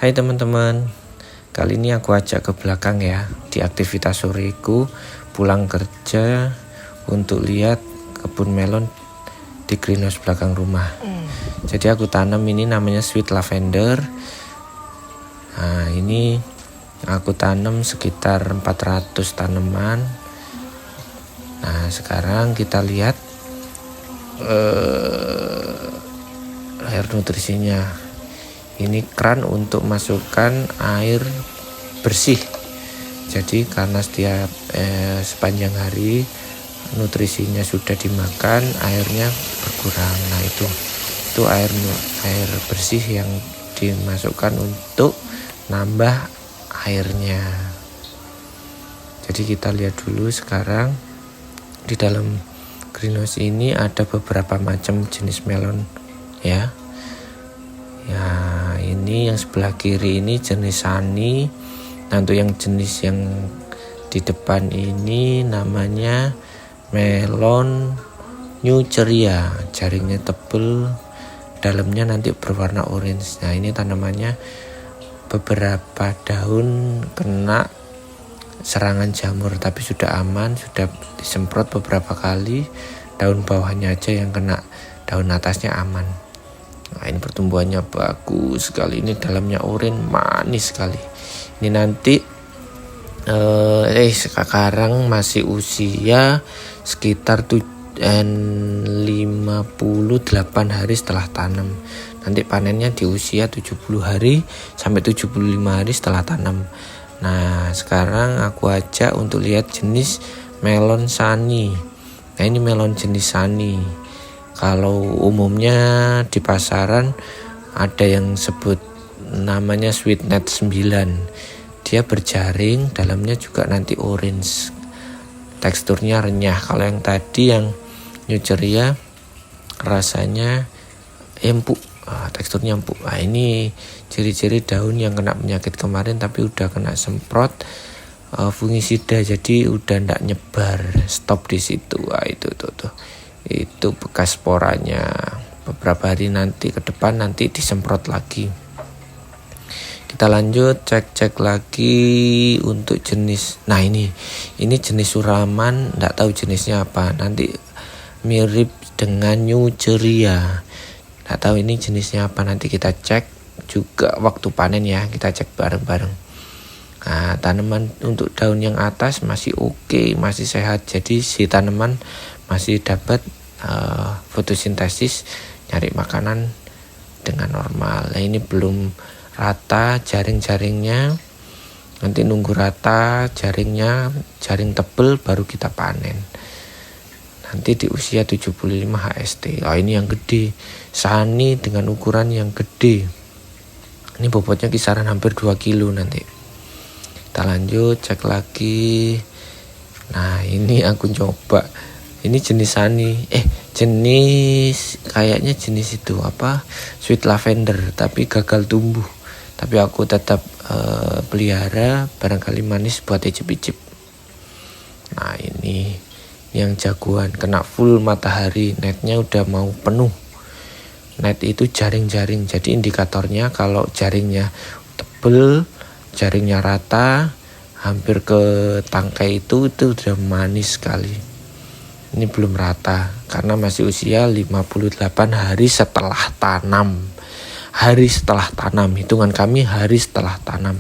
Hai teman-teman, kali ini aku ajak ke belakang ya, di aktivitas soreku pulang kerja untuk lihat kebun melon di greenhouse belakang rumah. Jadi aku tanam ini namanya sweet lavender. Nah ini aku tanam sekitar 400 tanaman. Nah sekarang kita lihat air nutrisinya. Ini keran untuk masukkan air bersih. Jadi karena setiap sepanjang hari nutrisinya sudah dimakan, airnya berkurang. Nah itu air bersih yang dimasukkan untuk nambah airnya. Jadi kita lihat dulu sekarang di dalam greenhouse ini ada beberapa macam jenis melon ya. Ya ini yang sebelah kiri ini jenis Sunny. Nah untuk yang jenis yang di depan ini namanya melon New Ceria. Jaringnya tebal, dalamnya nanti berwarna orange. Nah ini tanamannya beberapa daun kena serangan jamur, tapi sudah aman, sudah disemprot beberapa kali. Daun bawahnya aja yang kena, daun atasnya aman. Nah ini pertumbuhannya bagus sekali, ini dalamnya oranye manis sekali. Ini nanti sekarang masih usia sekitar 58 hari setelah tanam. Nanti panennya di usia 70 hari sampai 75 hari setelah tanam. Nah sekarang aku ajak untuk lihat jenis melon Sunny. Nah ini melon jenis Sunny. Kalau umumnya di pasaran ada yang sebut namanya sweetnet 9. Dia berjaring, dalamnya juga nanti orange. Teksturnya renyah. Kalau yang tadi yang New Ceria rasanya empuk. Teksturnya empuk. Nah, ini ciri-ciri daun yang kena penyakit kemarin tapi udah kena semprot fungisida, jadi udah ndak nyebar, stop di situ. Itu bekas sporanya. Beberapa hari nanti ke depan nanti disemprot lagi. Kita lanjut cek lagi untuk jenis. Nah ini jenis suraman, nggak tahu jenisnya apa. Nanti mirip dengan New Ceria. Nggak tahu ini jenisnya apa. Nanti kita cek juga waktu panen ya. Kita cek bareng-bareng. Nah tanaman untuk daun yang atas masih oke, masih sehat. Jadi si tanaman masih dapat fotosintesis, nyari makanan dengan normal. Nah ini belum rata jaring-jaringnya, nanti nunggu rata jaring tebel baru kita panen. Nanti di usia 75 HST. Oh ini yang gede, Sunny dengan ukuran yang gede. Ini bobotnya kisaran hampir 2 kilo nanti. Kita lanjut cek lagi. Nah ini aku coba. Ini jenis Sunny, kayaknya jenis itu apa, sweet lavender, tapi gagal tumbuh. Tapi aku tetap pelihara, barangkali manis buat icip-icip. Nah ini yang jagoan, kena full matahari, netnya udah mau penuh. Net itu jaring-jaring, jadi indikatornya kalau jaringnya tebel, jaringnya rata, hampir ke tangkai itu udah manis sekali. Ini belum rata karena masih usia 58 hari setelah tanam. Hari setelah tanam, hitungan kami hari setelah tanam.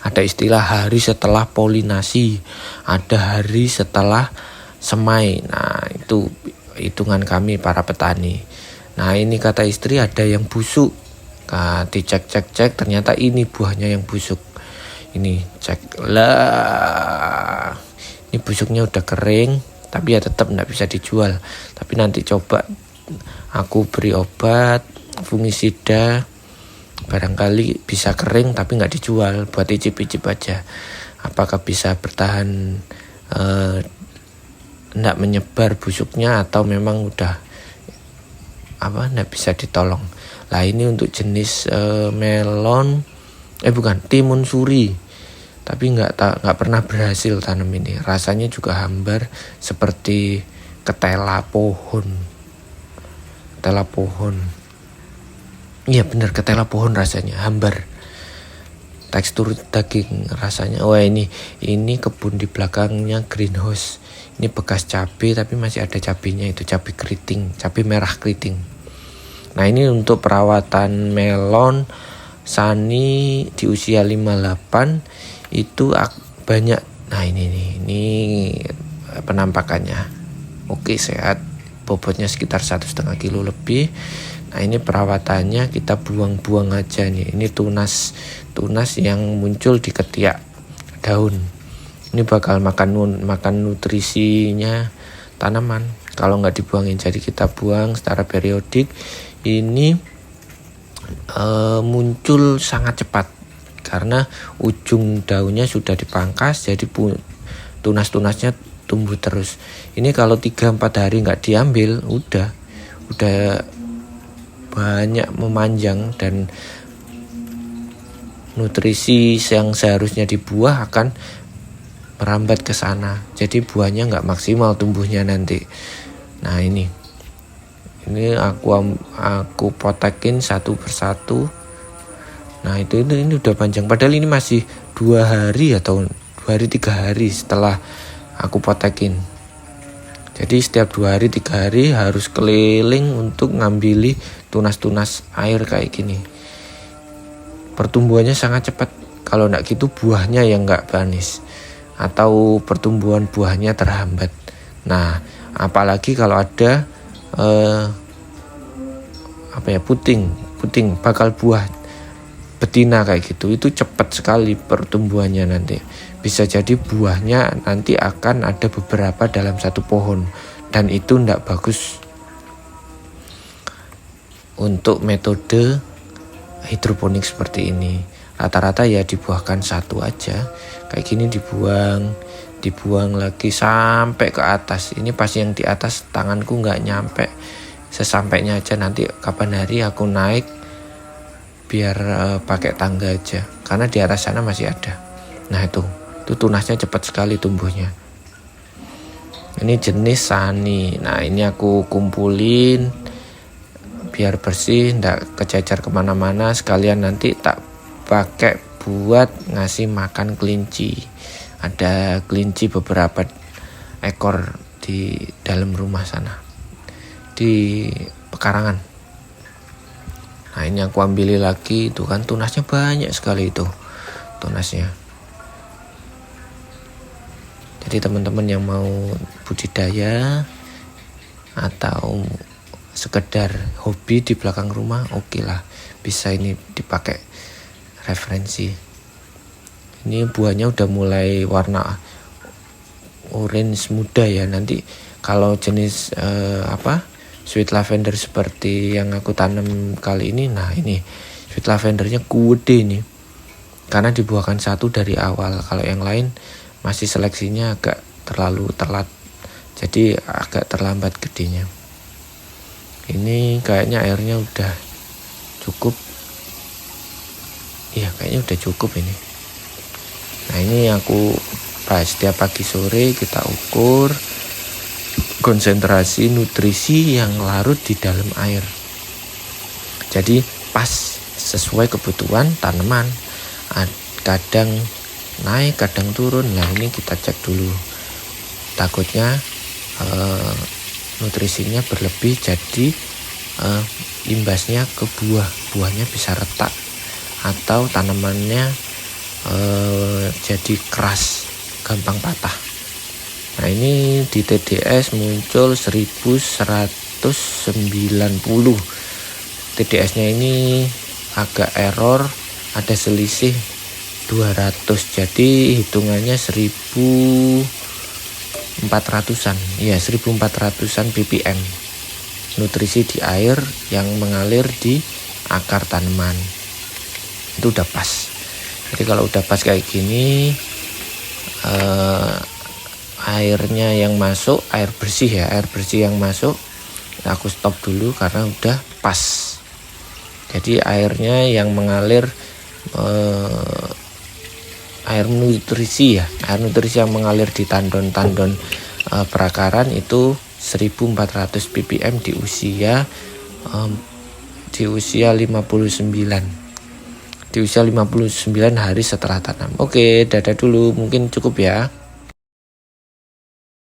Ada istilah hari setelah polinasi, ada hari setelah semai. Nah itu hitungan kami para petani. Nah ini kata istri ada yang busuk. Nah, dicek ternyata ini buahnya yang busuk. Ini cek lah, ini busuknya udah kering. Tapi ya tetap nggak bisa dijual. Tapi nanti coba aku beri obat fungisida, barangkali bisa kering tapi nggak dijual, buat icip-icip aja. Apakah bisa bertahan, nggak menyebar busuknya atau memang udah nggak bisa ditolong. Lah ini untuk jenis melon, timun suri. Tapi nggak pernah berhasil tanam ini. Rasanya juga hambar seperti ketela pohon. Iya bener, ketela pohon rasanya, hambar. Tekstur daging rasanya. Wah ini kebun di belakangnya greenhouse. Ini bekas cabai tapi masih ada cabenya, itu cabai keriting, cabai merah keriting. Nah ini untuk perawatan melon Sunny di usia 58 itu banyak. Nah ini penampakannya. Oke, sehat, bobotnya sekitar 1,5 kilo lebih. Nah ini perawatannya, kita buang-buang aja nih. Ini tunas yang muncul di ketiak daun. Ini bakal makan nutrisinya tanaman kalau nggak dibuangin. Jadi kita buang secara periodik. Ini muncul sangat cepat karena ujung daunnya sudah dipangkas, jadi tunas-tunasnya tumbuh terus. Ini kalau 3-4 hari nggak diambil, udah banyak memanjang, dan nutrisi yang seharusnya di buah akan merambat ke sana. Jadi buahnya nggak maksimal tumbuhnya nanti. Nah ini aku potekin satu persatu. Nah ini udah panjang. Padahal ini masih 2 hari atau 2 hari 3 hari setelah aku potekin. Jadi setiap 2 hari 3 hari harus keliling untuk ngambili tunas-tunas air kayak gini. Pertumbuhannya sangat cepat. Kalau enggak gitu buahnya yang enggak manis atau pertumbuhan buahnya terhambat. Nah, apalagi kalau ada puting bakal buah betina kayak gitu, itu cepat sekali pertumbuhannya nanti. Bisa jadi buahnya nanti akan ada beberapa dalam satu pohon, dan itu enggak bagus untuk metode hidroponik seperti ini. Rata-rata ya dibuahkan satu aja kayak gini, dibuang lagi sampai ke atas. Ini pas yang di atas tanganku nggak nyampe, sesampainya aja. Nanti kapan hari aku naik biar pakai tangga aja, karena di atas sana masih ada. Nah itu tunasnya cepat sekali tumbuhnya. Ini jenis Sunny. Nah ini aku kumpulin biar bersih, ndak kececer kemana-mana. Sekalian nanti tak pakai buat ngasih makan kelinci. Ada kelinci beberapa ekor di dalam rumah sana, di pekarangan. Nah ini aku ambil lagi, itu kan tunasnya banyak sekali, itu tunasnya. Jadi teman-teman yang mau budidaya atau sekedar hobi di belakang rumah, oke lah, bisa ini dipakai referensi. Ini buahnya udah mulai warna orange muda ya. Nanti kalau jenis sweet lavender seperti yang aku tanam kali ini, nah ini sweet lavendernya gede nih, karena dibuahkan satu dari awal. Kalau yang lain masih seleksinya agak terlalu telat, jadi agak terlambat gedenya. Ini kayaknya airnya udah cukup. Iya kayaknya udah cukup ini. Nah ini aku setiap pagi sore kita ukur konsentrasi nutrisi yang larut di dalam air. Jadi pas sesuai kebutuhan tanaman. Kadang naik, kadang turun. Nah ini kita cek dulu. Takutnya nutrisinya berlebih, jadi imbasnya ke buahnya bisa retak atau tanamannya jadi keras, gampang patah. Nah ini di TDS muncul 1190. TDS-nya ini agak error, ada selisih 200, jadi hitungannya 1400-an. Ya 1400-an ppm nutrisi di air yang mengalir di akar tanaman. Itu udah pas. Jadi kalau udah pas kayak gini, airnya yang masuk, air bersih yang masuk, aku stop dulu karena udah pas. Jadi airnya yang mengalir, air nutrisi yang mengalir di tandon-tandon perakaran itu 1400 ppm di usia di usia 59. Di usia 59 hari setelah tanam. Oke, dadah dulu, mungkin cukup ya.